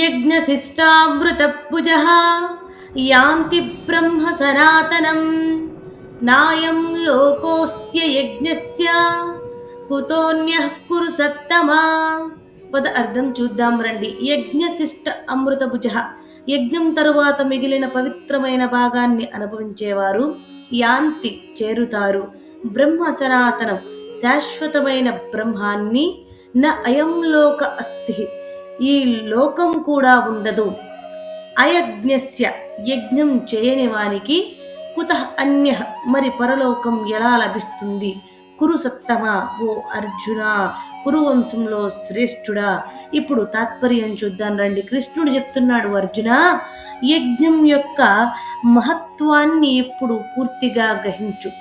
యజ్ఞశిష్టామృతభుజః యాంతి బ్రహ్మ సనాతనం నాయం లోకోస్త్యయజ్ఞస్య కుతోన్యః కురు సత్తమా. పద అర్థం చూద్దాం రండి. యజ్ఞశిష్ట అమృతభుజః, యజ్ఞం తరువాత మిగిలిన పవిత్రమైన భాగాన్ని అనుభవించేవారు యాంతి చేరుతారు, బ్రహ్మ సనాతనం శాశ్వతమైన బ్రహ్మాన్ని, న అయం లోక అస్తి ఈ లోకం కూడా ఉండదు, అయజ్ఞస్య యజ్ఞం చేయని వానికి, కుతః అన్యః మరి పరలోకం ఎలా లభిస్తుంది, కురు సత్తమా ఓ అర్జున కురువంశంలో శ్రేష్ఠుడా. ఇప్పుడు తాత్పర్యం చూద్దాం రండి. కృష్ణుడు చెప్తున్నాడు, అర్జున యజ్ఞం యొక్క మహత్వాన్ని ఇప్పుడు పూర్తిగా గ్రహించు.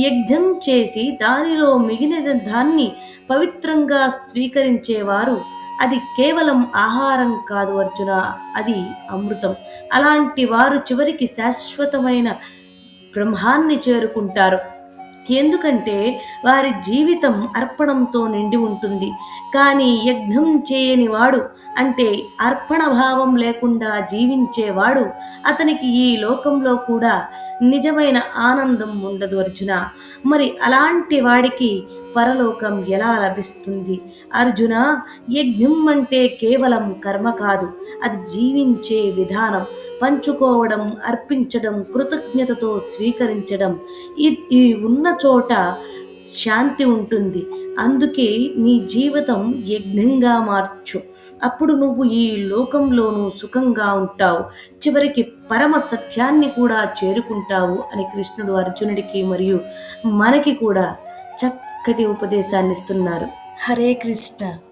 యజ్ఞం చేసి దానిలో మిగిలిన దాన్ని పవిత్రంగా స్వీకరించేవారు అది కేవలం ఆహారం కాదు అర్జున, అది అమృతం. అలాంటి వారు చివరికి శాశ్వతమైన బ్రహ్మాన్ని చేరుకుంటారు. ఎందుకంటే వారి జీవితం అర్పణంతో నిండి ఉంటుంది. కానీ యజ్ఞం చేయని వాడు, అంటే అర్పణ భావం లేకుండా జీవించేవాడు, అతనికి ఈ లోకంలో కూడా నిజమైన ఆనందం ఉండదు అర్జున. మరి అలాంటి వాడికి పరలోకం ఎలా లభిస్తుంది అర్జున? యజ్ఞం అంటే కేవలం కర్మ కాదు, అది జీవించే విధానం. పంచుకోవడం, అర్పించడం, కృతజ్ఞతతో స్వీకరించడం, ఇది ఉన్న చోట శాంతి ఉంటుంది. అందుకే నీ జీవితం యజ్ఞంగా మార్చు. అప్పుడు నువ్వు ఈ లోకంలోనూ సుఖంగా ఉంటావు, చివరికి పరమ సత్యాన్ని కూడా చేరుకుంటావు అని కృష్ణుడు అర్జునుడికి మరియు మనకి కూడా చక్కటి ఉపదేశాన్ని ఇస్తున్నారు. హరే కృష్ణ.